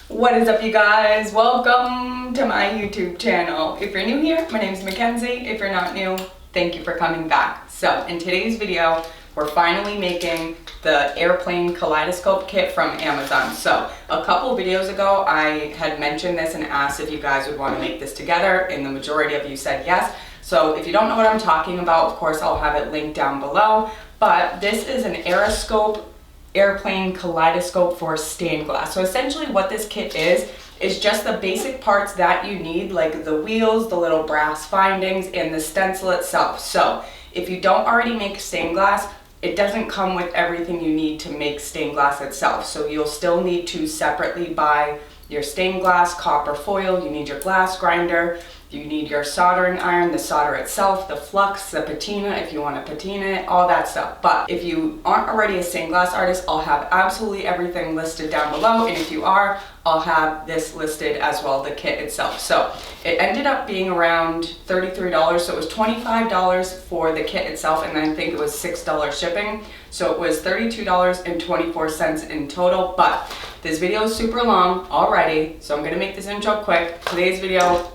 What is up, you guys? Welcome to my YouTube channel. If you're new here, my name is Mackenzie. If you're not new, thank you for coming back. So in today's video, we're finally making the airplane kaleidoscope kit from Amazon. So a couple videos ago, I had mentioned this and asked if you guys would want to make this together, and the majority of you said yes. So if you don't know what I'm talking about, of course, I'll have it linked down below. But this is an airplane kaleidoscope for stained glass. So essentially what this kit is just the basic parts that you need, like the wheels, the little brass findings, and the stencil itself. So if you don't already make stained glass, it doesn't come with everything you need to make stained glass itself. So you'll still need to separately buy your stained glass, copper foil, you need your glass grinder, you need your soldering iron, the solder itself, the flux, the patina if you want to patina it, all that stuff. But if you aren't already a stained glass artist, I'll have absolutely everything listed down below. And if you are, I'll have this listed as well, the kit itself. So it ended up being around $33. So it was $25 for the kit itself, and I think it was $6 shipping. So it was $32.24 in total. But this video is super long already, so I'm gonna make this intro quick. Today's video,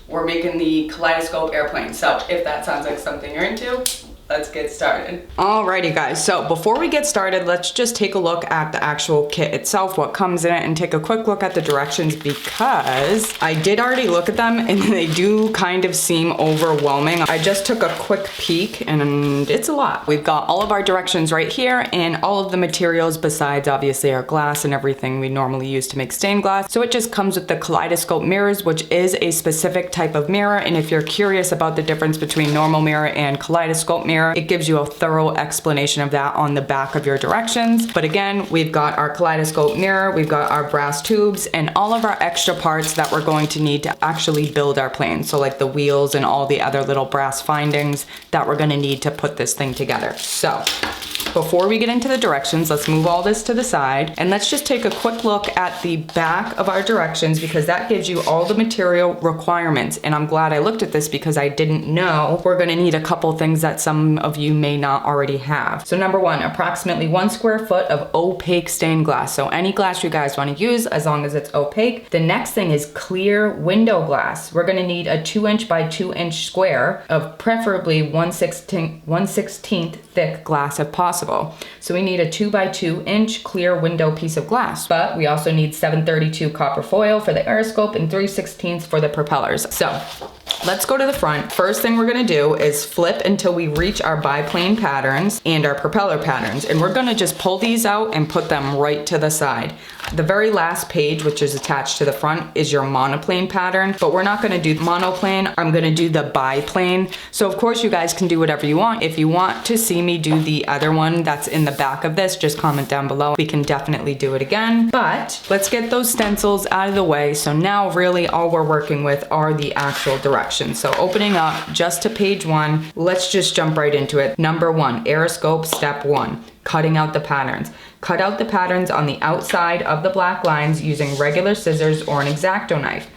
we're making the kaleidoscope airplane. So if that sounds like something you're into, let's get started. Alrighty guys, so before we get started, let's just take a look at the actual kit itself, what comes in it, and take a quick look at the directions, because I did already look at them and they do kind of seem overwhelming. I just took a quick peek and it's a lot. We've got all of our directions right here and all of the materials besides obviously our glass and everything we normally use to make stained glass. So it just comes with the kaleidoscope mirrors, which is a specific type of mirror. And if you're curious about the difference between normal mirror and kaleidoscope mirror, it gives you a thorough explanation of that on the back of your directions. But again, we've got our kaleidoscope mirror, we've got our brass tubes, and all of our extra parts that we're going to need to actually build our plane. So like the wheels and all the other little brass findings that we're gonna need to put this thing together. So before we get into the directions, let's move all this to the side and let's just take a quick look at the back of our directions, because that gives you all the material requirements. And I'm glad I looked at this because I didn't know we're gonna need a couple things that some of you may not already have. So number one, approximately 1 square foot of opaque stained glass. So any glass you guys wanna use, as long as it's opaque. The next thing is clear window glass. We're gonna need a 2" by 2" square of preferably 1/16 thick glass if possible. So we need a 2 by 2" clear window piece of glass, but we also need 732 copper foil for the aeroscope and 3/16 for the propellers. So let's go to the front. First thing we're gonna do is flip until we reach our biplane patterns and our propeller patterns. And we're gonna just pull these out and put them right to the side. The very last page, which is attached to the front, is your monoplane pattern, but we're not gonna do monoplane, I'm gonna do the biplane. So of course you guys can do whatever you want. If you want to see me do the other one that's in the back of this, just comment down below. We can definitely do it again, but let's get those stencils out of the way. So now really all we're working with are the actual directions. So opening up just to page 1, let's just jump right into it. Number 1, aeroscope step 1. Cutting out the patterns. Cut out the patterns on the outside of the black lines using regular scissors or an X-Acto knife.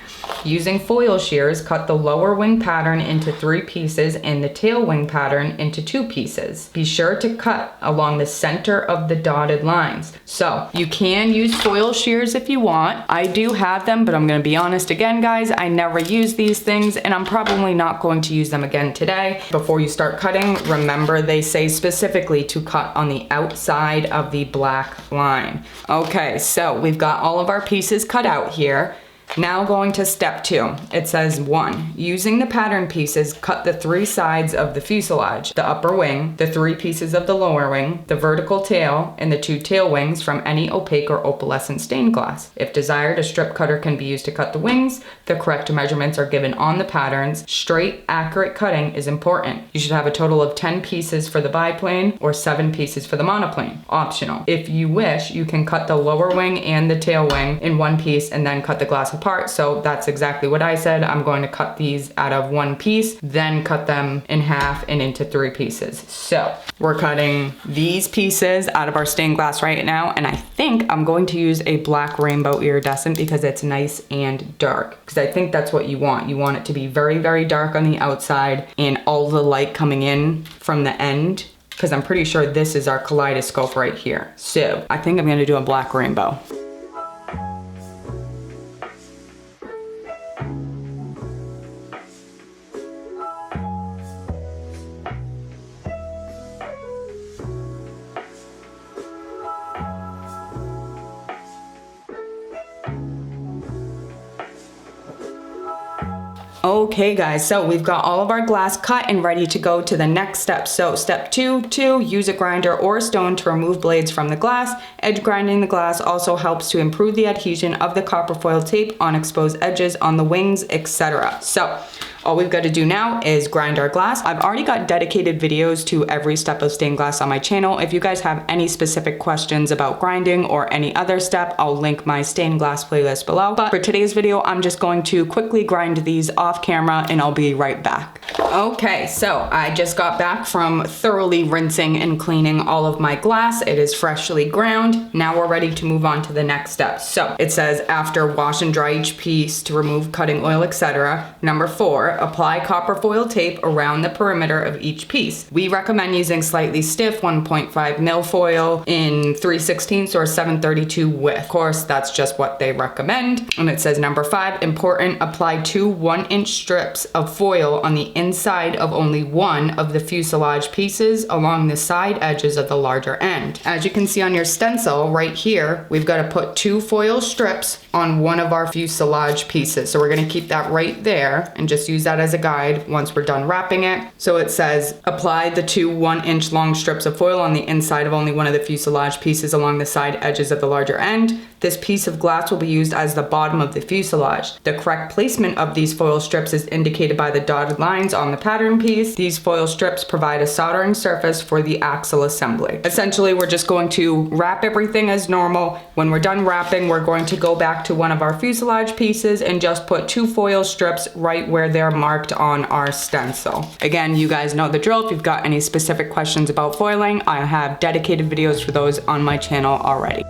Using foil shears, cut the lower wing pattern into 3 pieces and the tail wing pattern into 2 pieces. Be sure to cut along the center of the dotted lines. So you can use foil shears if you want. I do have them, but I'm gonna be honest again, guys, I never use these things and I'm probably not going to use them again today. Before you start cutting, remember they say specifically to cut on the outside of the black line. Okay, so we've got all of our pieces cut out here. Now going to step 2, it says 1, using the pattern pieces, cut the 3 sides of the fuselage, the upper wing, the 3 pieces of the lower wing, the vertical tail, and the 2 tail wings from any opaque or opalescent stained glass. If desired, a strip cutter can be used to cut the wings. The correct measurements are given on the patterns. Straight, accurate cutting is important. You should have a total of 10 pieces for the biplane or 7 pieces for the monoplane. Optional. If you wish, you can cut the lower wing and the tail wing in 1 piece and then cut the glass apart. So that's exactly what I said. I'm going to cut these out of 1 piece, then cut them in half and into 3 pieces. So we're cutting these pieces out of our stained glass right now, and I think I'm going to use a black rainbow iridescent because it's nice and dark, because I think that's what you want. You want it to be very, very dark on the outside and all the light coming in from the end, because I'm pretty sure this is our kaleidoscope right here. So I think I'm gonna do a black rainbow. Okay guys, so we've got all of our glass cut and ready to go to the next step. So step 2, use a grinder or a stone to remove blades from the glass. Edge grinding the glass also helps to improve the adhesion of the copper foil tape on exposed edges on the wings, etc. So all we've got to do now is grind our glass. I've already got dedicated videos to every step of stained glass on my channel. If you guys have any specific questions about grinding or any other step, I'll link my stained glass playlist below. But for today's video, I'm just going to quickly grind these off camera and I'll be right back. Okay, so I just got back from thoroughly rinsing and cleaning all of my glass. It is freshly ground. Now we're ready to move on to the next step. So it says after wash and dry each piece to remove cutting oil, etc. Number 4, apply copper foil tape around the perimeter of each piece. We recommend using slightly stiff 1.5 mil foil in 3/16 or 7/32 width. Of course, that's just what they recommend. And it says number 5, important, apply 2 1-inch strips of foil on the inside of only one of the fuselage pieces along the side edges of the larger end. As you can see on your stencil right here, we've got to put 2 foil strips on one of our fuselage pieces. So we're going to keep that right there and just use that as a guide once we're done wrapping it. So it says apply the 2 1-inch long strips of foil on the inside of only one of the fuselage pieces along the side edges of the larger end. This piece of glass will be used as the bottom of the fuselage. The correct placement of these foil strips is indicated by the dotted lines on the pattern piece. These foil strips provide a soldering surface for the axle assembly. Essentially, we're just going to wrap everything as normal. When we're done wrapping, we're going to go back to one of our fuselage pieces and just put 2 foil strips right where they're marked on our stencil. Again, you guys know the drill. If you've got any specific questions about foiling, I have dedicated videos for those on my channel already.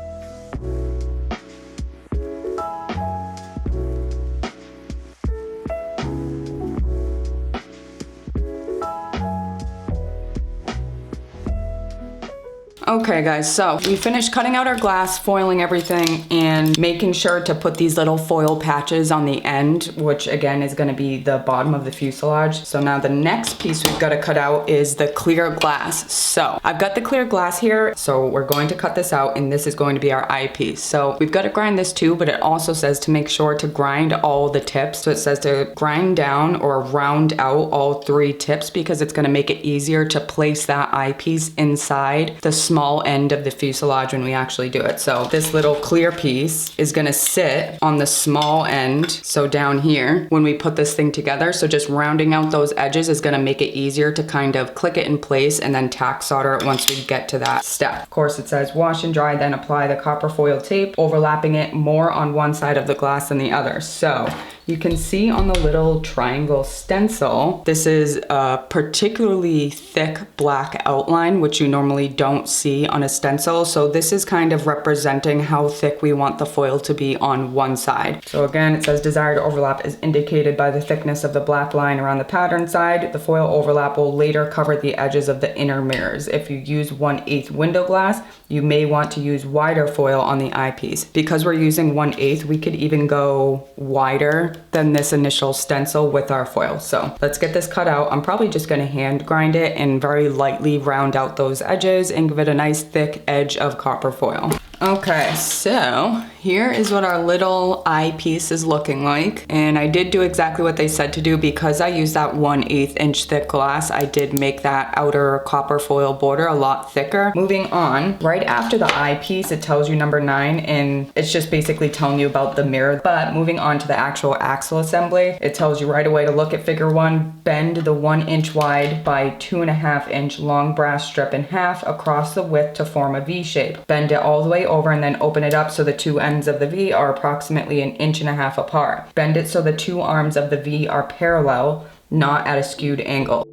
Okay guys, so we finished cutting out our glass, foiling everything, and making sure to put these little foil patches on the end, which again is going to be the bottom of the fuselage. So now the next piece we've got to cut out is the clear glass. So I've got the clear glass here, so we're going to cut this out, and this is going to be our eyepiece. So we've got to grind this too, but it also says to make sure to grind all the tips. So it says to grind down or round out all 3 tips because it's going to make it easier to place that eyepiece inside the small end of the fuselage when we actually do it. So this little clear piece is going to sit on the small end, so down here when we put this thing together. So just rounding out those edges is going to make it easier to kind of click it in place and then tack solder it once we get to that step. Of course, it says wash and dry, then apply the copper foil tape, overlapping it more on one side of the glass than the other. So you can see on the little triangle stencil, this is a particularly thick black outline, which you normally don't see on a stencil. So this is kind of representing how thick we want the foil to be on one side. So again, it says desired overlap is indicated by the thickness of the black line around the pattern side. The foil overlap will later cover the edges of the inner mirrors. If you use 1/8 window glass, you may want to use wider foil on the eyepiece. Because we're using 1/8, we could even go wider than this initial stencil with our foil. So let's get this cut out. I'm probably just going to hand grind it and very lightly round out those edges and give it a nice thick edge of copper foil. Okay, so here is what our little eyepiece is looking like. And I did do exactly what they said to do because I used that 1/8 inch thick glass. I did make that outer copper foil border a lot thicker. Moving on, right after the eyepiece, it tells you number 9, and it's just basically telling you about the mirror. But moving on to the actual axle assembly, it tells you right away to look at figure 1, bend the 1-inch wide by 2.5-inch long brass strip in half across the width to form a V shape. Bend it all the way over and then open it up so the 2 ends of the V are approximately 1.5 inches apart. Bend it so the 2 arms of the V are parallel, not at a skewed angle.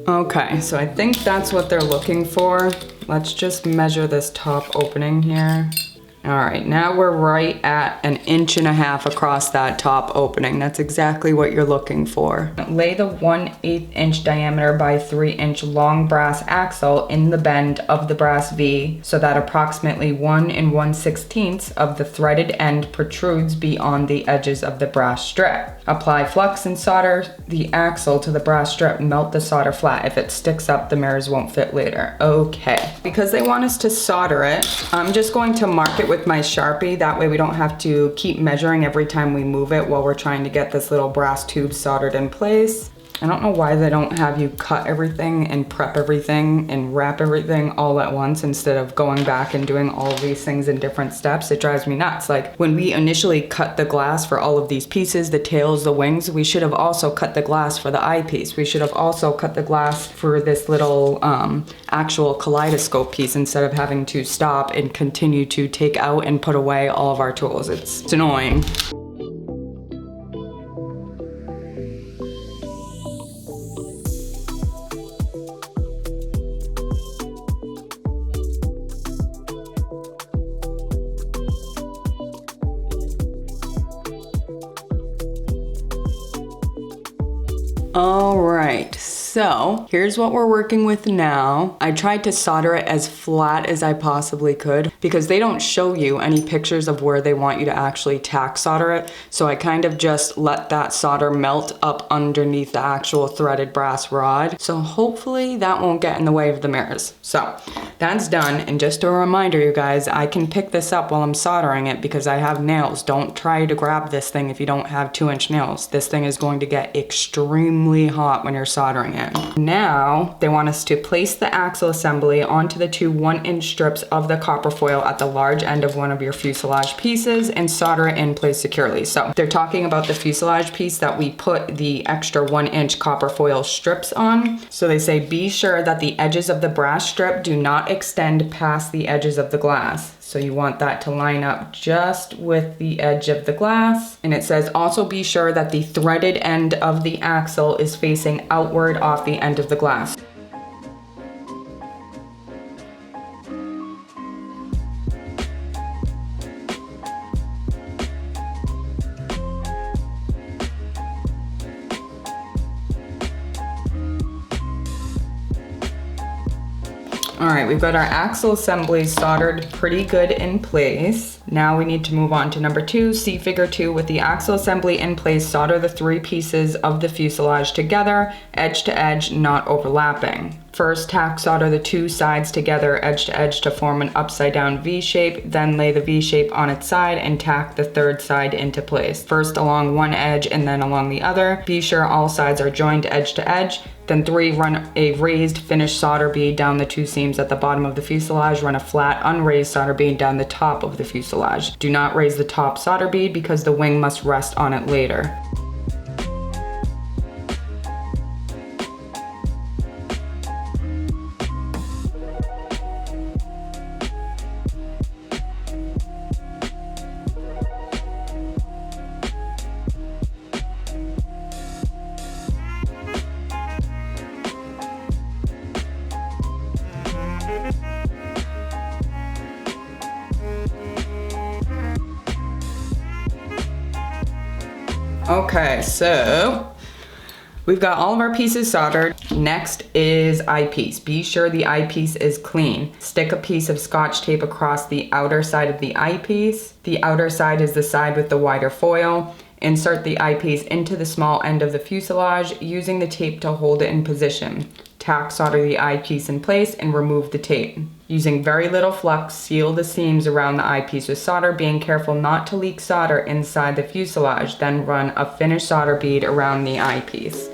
Okay, so I think that's what they're looking for. Let's just measure this top opening here. All right, now we're right at 1.5 inches across that top opening. That's exactly what you're looking for. Lay the 1/8 inch diameter by 3 inch long brass axle in the bend of the brass V so that approximately 1 1/16 of the threaded end protrudes beyond the edges of the brass strip. Apply flux and solder the axle to the brass strip. Melt the solder flat. If it sticks up, the mirrors won't fit later. Okay. Because they want us to solder it, I'm just going to mark it with my Sharpie. That way we don't have to keep measuring every time we move it while we're trying to get this little brass tube soldered in place. I don't know why they don't have you cut everything and prep everything and wrap everything all at once instead of going back and doing all of these things in different steps. It drives me nuts. Like when we initially cut the glass for all of these pieces, the tails, the wings, we should have also cut the glass for the eyepiece. We should have also cut the glass for this little actual kaleidoscope piece instead of having to stop and continue to take out and put away all of our tools. It's annoying. All right, so here's what we're working with now. I tried to solder it as flat as I possibly could because they don't show you any pictures of where they want you to actually tack solder it. So I kind of just let that solder melt up underneath the actual threaded brass rod. So hopefully that won't get in the way of the mirrors. So that's done. And just a reminder, you guys, I can pick this up while I'm soldering it because I have nails. Don't try to grab this thing if you don't have 2-inch nails. This thing is going to get extremely hot when you're soldering it. Now they want us to place the axle assembly onto the two 1-inch strips of the copper foil at the large end of one of your fuselage pieces and solder it in place securely. So they're talking about the fuselage piece that we put the extra 1-inch copper foil strips on. So they say be sure that the edges of the brass strip do not extend past the edges of the glass. So you want that to line up just with the edge of the glass. And it says also be sure that the threaded end of the axle is facing outward off the end of the glass. All right, we've got our axle assemblies soldered pretty good in place. Now we need to move on to number 2, see figure 2. With the axle assembly in place, solder the 3 pieces of the fuselage together, edge to edge, not overlapping. First, tack solder the 2 sides together, edge to edge, to form an upside down V shape, then lay the V shape on its side and tack the 3rd side into place. First along one edge and then along the other. Be sure all sides are joined edge to edge. Then 3, run a raised finished solder bead down the 2 seams at the bottom of the fuselage. Run a flat unraised solder bead down the top of the fuselage. Do not raise the top solder bead because the wing must rest on it later. Okay, so we've got all of our pieces soldered. Next is eyepiece. Be sure the eyepiece is clean. Stick a piece of Scotch tape across the outer side of the eyepiece. The outer side is the side with the wider foil. Insert the eyepiece into the small end of the fuselage, using the tape to hold it in position. Tack solder the eyepiece in place and remove the tape. Using very little flux, seal the seams around the eyepiece with solder, being careful not to leak solder inside the fuselage. Then run a finished solder bead around the eyepiece.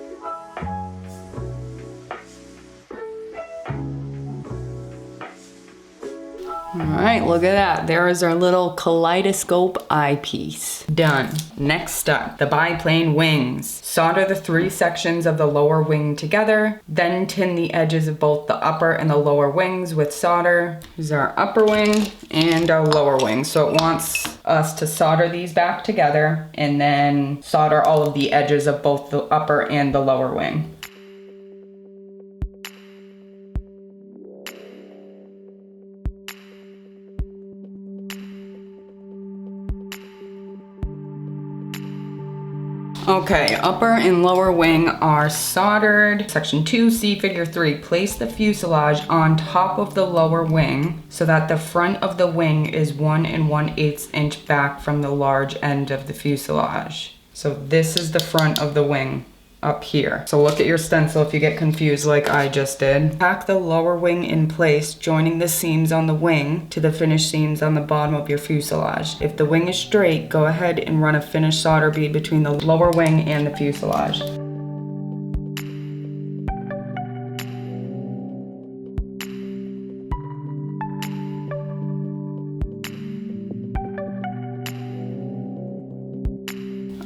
All right, look at that. There is our little kaleidoscope eyepiece. Done. Next up, the biplane wings. Solder the 3 sections of the lower wing together, then tin the edges of both the upper and the lower wings with solder. Here's our upper wing and our lower wing. So it wants us to solder these back together and then solder all of the edges of both the upper and the lower wing. Okay, upper and lower wing are soldered. Section 2, see figure 3. Place the fuselage on top of the lower wing so that the front of the wing is 1 1/8 inch back from the large end of the fuselage. So this is the front of the wing up here. So look at your stencil if you get confused like I just did. Tack the lower wing in place, joining the seams on the wing to the finished seams on the bottom of your fuselage. If the wing is straight, go ahead and run a finished solder bead between the lower wing and the fuselage.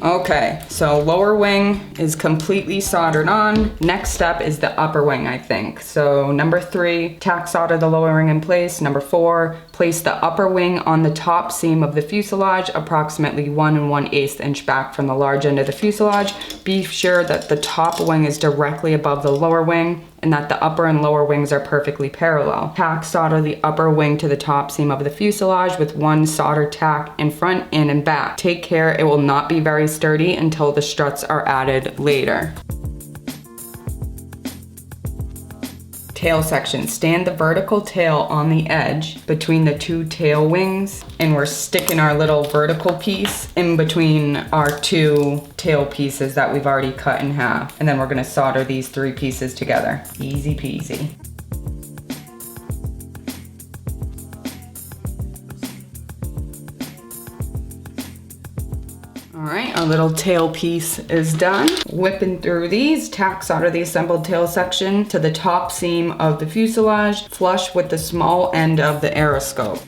Okay, so lower wing is completely soldered on. Next step is the upper wing, I think. So number 3, tack solder the lower wing in place. Number 4, place the upper wing on the top seam of the fuselage, approximately 1 1/8 inch back from the large end of the fuselage. Be sure that the top wing is directly above the lower wing and that the upper and lower wings are perfectly parallel. Tack solder the upper wing to the top seam of the fuselage with 1 solder tack in front and in back. Take care, it will not be very sturdy until the struts are added later. Tail section. Stand the vertical tail on the edge between the 2 tail wings, and we're sticking our little vertical piece in between our 2 tail pieces that we've already cut in half. And then we're gonna solder these 3 pieces together. Easy peasy. All right, our little tail piece is done. Whipping through these, tack solder the assembled tail section to the top seam of the fuselage, flush with the small end of the aeroscope.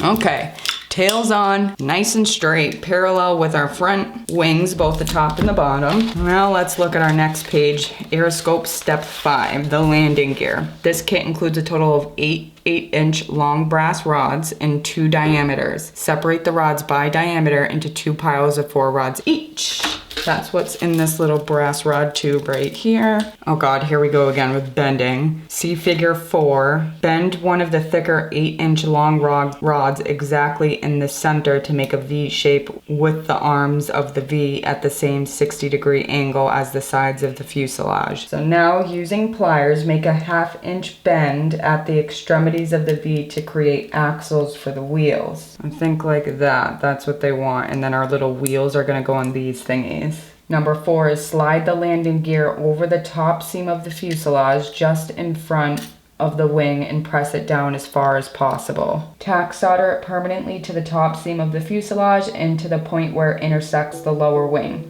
Okay, tails on, nice and straight, parallel with our front wings, both the top and the bottom. Now let's look at our next page, aeroscope step 5, the landing gear. This kit includes a total of 8 8-inch long brass rods in 2 diameters. Separate the rods by diameter into 2 piles of 4 rods each. That's what's in this little brass rod tube right here. Oh God, here we go again with bending. See figure 4. Bend one of the thicker 8-inch long rods exactly in the center to make a V shape with the arms of the V at the same 60-degree angle as the sides of the fuselage. So now using pliers, make a 1/2 inch bend at the extremities of the V to create axles for the wheels. I think like that, that's what they want. And then our little wheels are gonna go on these thingies. Number 4 is slide the landing gear over the top seam of the fuselage just in front of the wing and press it down as far as possible. Tack solder it permanently to the top seam of the fuselage and to the point where it intersects the lower wing.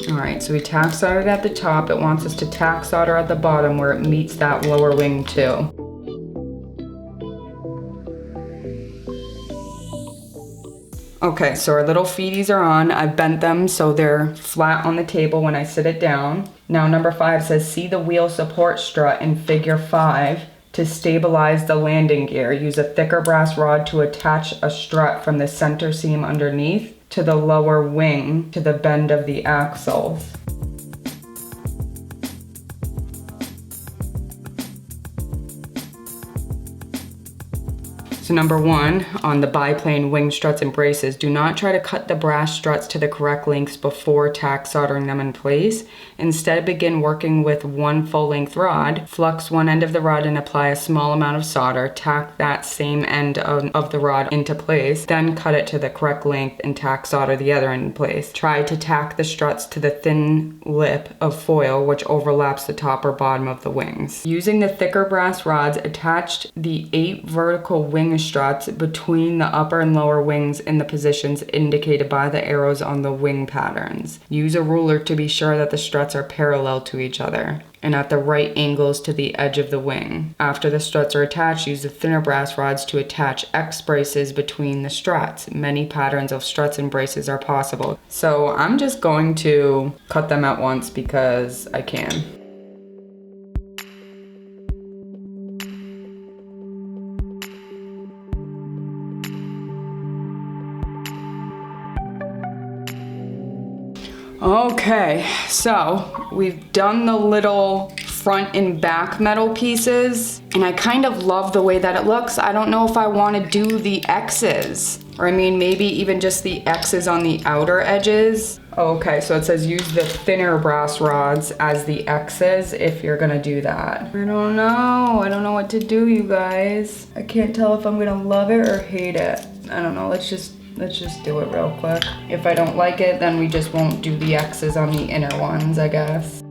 Alright, so we tack soldered at the top. It wants us to tack solder at the bottom where it meets that lower wing too. Okay, so our little feeties are on. I've bent them so they're flat on the table when I sit it down. Now number 5 says, see the wheel support strut in figure 5 to stabilize the landing gear. Use a thicker brass rod to attach a strut from the center seam underneath to the lower wing to the bend of the axles. So number 1, on the biplane wing struts and braces, do not try to cut the brass struts to the correct lengths before tack soldering them in place. Instead, begin working with 1 full-length rod. Flux one end of the rod and apply a small amount of solder. Tack that same end of the rod into place. Then cut it to the correct length and tack solder the other end in place. Try to tack the struts to the thin lip of foil which overlaps the top or bottom of the wings. Using the thicker brass rods, attach the 8 vertical wing struts between the upper and lower wings in the positions indicated by the arrows on the wing patterns. Use a ruler to be sure that the struts are parallel to each other and at the right angles to the edge of the wing. After the struts are attached, use the thinner brass rods to attach X braces between the struts. Many patterns of struts and braces are possible. So I'm just going to cut them at once because I can. Okay, so we've done the little front and back metal pieces, and I kind of love the way that it looks. I don't know if I want to do the X's, or I mean maybe even just the X's on the outer edges. Okay, so it says use the thinner brass rods as the X's if you're gonna do that. I don't know what to do, you guys. I can't tell if I'm gonna love it or hate it. I don't know, let's just do it real quick. If I don't like it, then we just won't do the X's on the inner ones, I guess.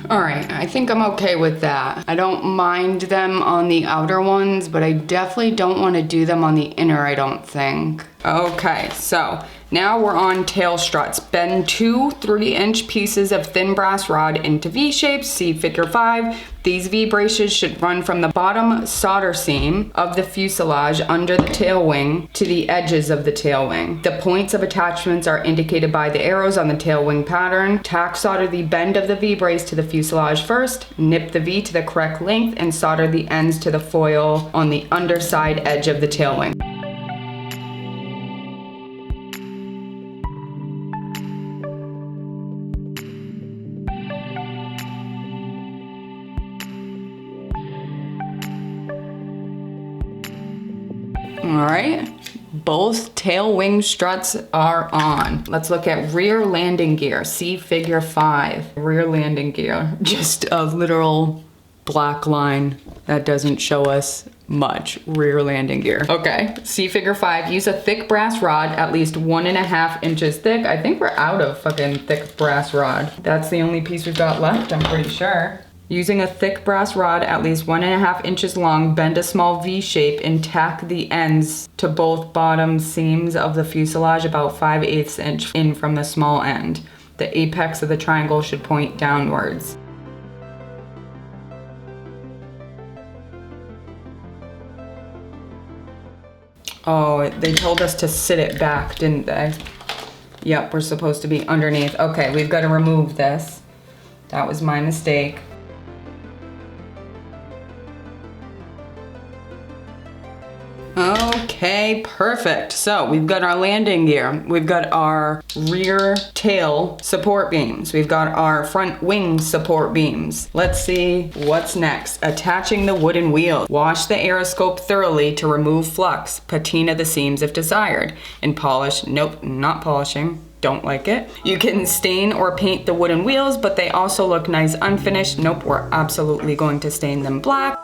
All right, I think I'm okay with that. I don't mind them on the outer ones, but I definitely don't want to do them on the inner, I don't think. Okay, so now we're on tail struts. Bend 2 3-inch pieces of thin brass rod into V shapes, see figure 5. These V braces should run from the bottom solder seam of the fuselage under the tail wing to the edges of the tail wing. The points of attachments are indicated by the arrows on the tail wing pattern. Tack solder the bend of the V brace to the fuselage first, nip the V to the correct length, and solder the ends to the foil on the underside edge of the tail wing. All right, both tail wing struts are on. Let's look at rear landing gear. See figure 5. Rear landing gear, just a literal black line that doesn't show us much. Rear landing gear. Okay, see figure 5. Use a thick brass rod, at least 1.5 inches thick. I think we're out of fucking thick brass rod. That's the only piece we've got left, I'm pretty sure. Using a thick brass rod at least 1.5 inches long, bend a small V shape and tack the ends to both bottom seams of the fuselage about 5/8 inch in from the small end. The apex of the triangle should point downwards. Oh, they told us to sit it back, didn't they? Yep, we're supposed to be underneath. Okay, we've got to remove this. That was my mistake. Okay, perfect. So we've got our landing gear. We've got our rear tail support beams. We've got our front wing support beams. Let's see what's next. Attaching the wooden wheel. Wash the aeroscope thoroughly to remove flux. Patina the seams if desired. And polish. Nope, not polishing. Don't like it. You can stain or paint the wooden wheels, but they also look nice unfinished. Nope, we're absolutely going to stain them black.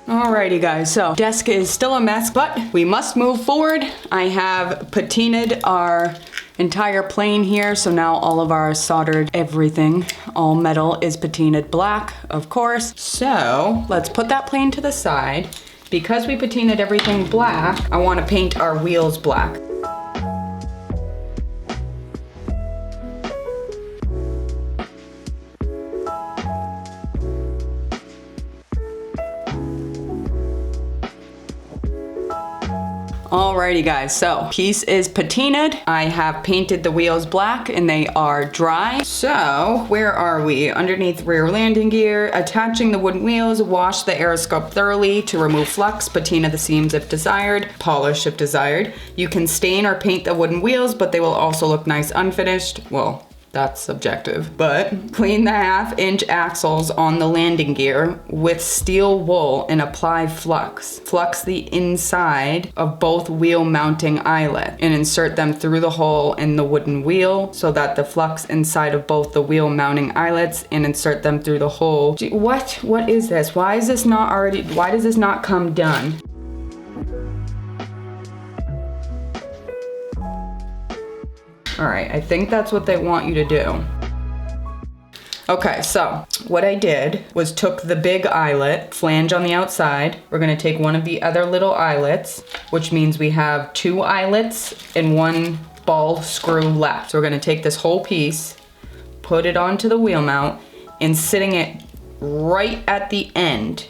Alrighty guys, so desk is still a mess, but we must move forward. I have patinaed our entire plane here, so now all of our soldered everything, all metal, is patinaed black, of course. So let's put that plane to the side. Because we patinaed everything black, I want to paint our wheels black. Alrighty guys, so piece is patinaed. I have painted the wheels black and they are dry. So where are we? Underneath rear landing gear, attaching the wooden wheels, wash the aeroscope thoroughly to remove flux, patina the seams if desired, polish if desired. You can stain or paint the wooden wheels, but they will also look nice unfinished. Well, that's subjective. But clean the 1/2 inch axles on the landing gear with steel wool and apply flux. Flux the inside of both wheel mounting eyelets and insert them through the hole in the wooden wheel so that the flux inside of both the wheel mounting eyelets and insert them through the hole. What is this? Why does this not come done? All right, I think that's what they want you to do. Okay, so what I did was took the big eyelet, flange on the outside. We're gonna take one of the other little eyelets, which means we have 2 eyelets and 1 ball screw left. So we're gonna take this whole piece, put it onto the wheel mount, and sitting it right at the end.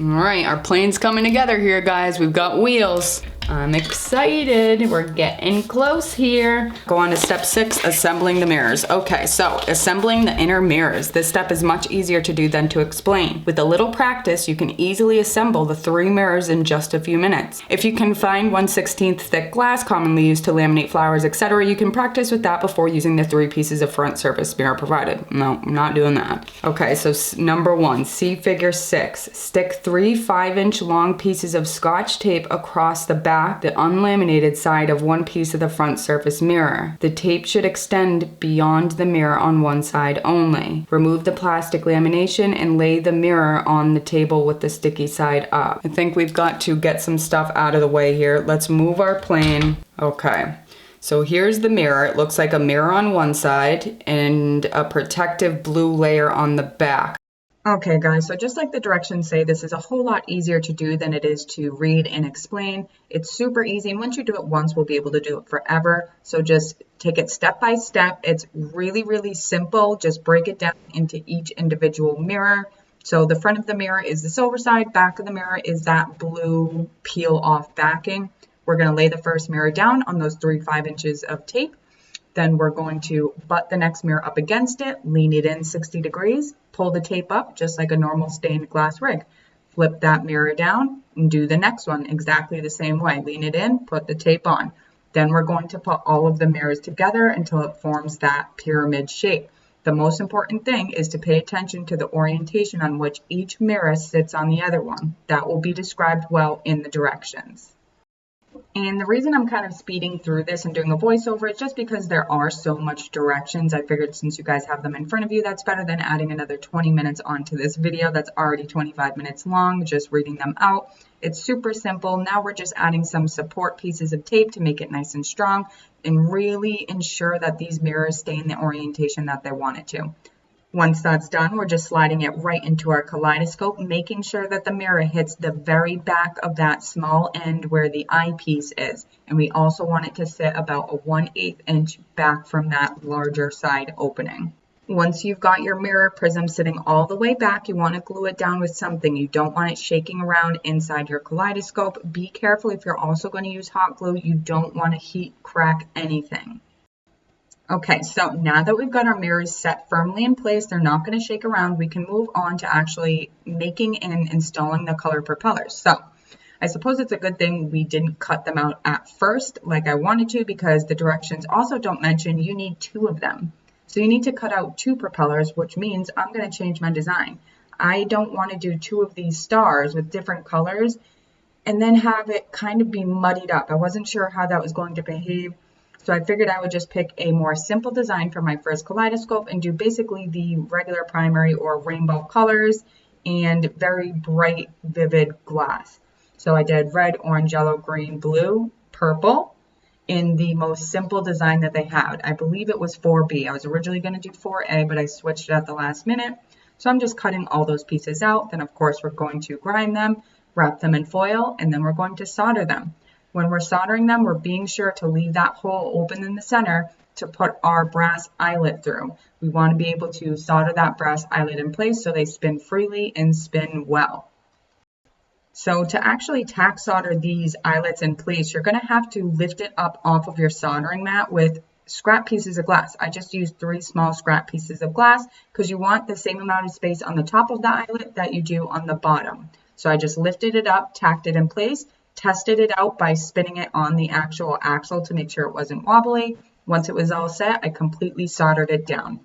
All right, our plane's coming together here, guys. We've got wheels. I'm excited. We're getting close here. Go on to step 6, assembling the mirrors. Okay, so assembling the inner mirrors. This step is much easier to do than to explain. With a little practice, you can easily assemble the 3 mirrors in just a few minutes. If you can find 1/16 thick glass, commonly used to laminate flowers, etc., you can practice with that before using the 3 pieces of front surface mirror provided. No, I'm not doing that. Okay, so number 1, see figure 6. Stick 3 5-inch long pieces of Scotch tape across the back, the unlaminated side of one piece of the front surface mirror. The tape should extend beyond the mirror on one side only. Remove the plastic lamination and lay the mirror on the table with the sticky side up. I think we've got to get some stuff out of the way here. Let's move our plane. Okay. So here's the mirror. It looks like a mirror on one side and a protective blue layer on the back. Okay guys, so just like the directions say, this is a whole lot easier to do than it is to read and explain. It's super easy, and once you do it once, we'll be able to do it forever. So just take it step by step. It's really, really simple. Just break it down into each individual mirror. So the front of the mirror is the silver side, back of the mirror is that blue peel off backing. We're going to lay the first mirror down on those 3 5-inches of tape. Then we're going to butt the next mirror up against it, lean it in 60 degrees, pull the tape up just like a normal stained glass rig. Flip that mirror down and do the next one exactly the same way. Lean it in, put the tape on. Then we're going to put all of the mirrors together until it forms that pyramid shape. The most important thing is to pay attention to the orientation on which each mirror sits on the other one. That will be described well in the directions. And the reason I'm kind of speeding through this and doing a voiceover is just because there are so much directions. I figured since you guys have them in front of you, that's better than adding another 20 minutes onto this video that's already 25 minutes long, just reading them out. It's super simple. Now we're just adding some support pieces of tape to make it nice and strong and really ensure that these mirrors stay in the orientation that they want it to. Once that's done, we're just sliding it right into our kaleidoscope, making sure that the mirror hits the very back of that small end where the eyepiece is. And we also want it to sit about a 1/8 inch back from that larger side opening. Once you've got your mirror prism sitting all the way back, you want to glue it down with something. You don't want it shaking around inside your kaleidoscope. Be careful if you're also going to use hot glue. You don't want to heat crack anything. Okay, so now that we've got our mirrors set firmly in place, they're not going to shake around, we can move on to actually making and installing the color propellers. So I suppose it's a good thing we didn't cut them out at first like I wanted to, because the directions also don't mention you need 2 of them. So you need to cut out 2 propellers, which means I'm going to change my design. I don't want to do 2 of these stars with different colors and then have it kind of be muddied up. I wasn't sure how that was going to behave. So I figured I would just pick a more simple design for my first kaleidoscope and do basically the regular primary or rainbow colors and very bright, vivid glass. So I did red, orange, yellow, green, blue, purple in the most simple design that they had. I believe it was 4B. I was originally going to do 4A, but I switched it at the last minute. So I'm just cutting all those pieces out. Then of course we're going to grind them, wrap them in foil, and then we're going to solder them. When we're soldering them, we're being sure to leave that hole open in the center to put our brass eyelet through. We want to be able to solder that brass eyelet in place so they spin freely and spin well. So to actually tack solder these eyelets in place, you're going to have to lift it up off of your soldering mat with scrap pieces of glass. I just used 3 small scrap pieces of glass because you want the same amount of space on the top of the eyelet that you do on the bottom. So I just lifted it up, tacked it in place, tested it out by spinning it on the actual axle to make sure it wasn't wobbly. Once it was all set, I completely soldered it down.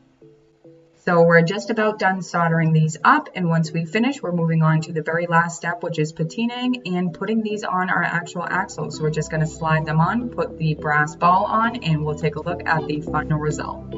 So we're just about done soldering these up, and once we finish, we're moving on to the very last step, which is patinaing and putting these on our actual axles. So we're just going to slide them on, put the brass ball on, and we'll take a look at the final result.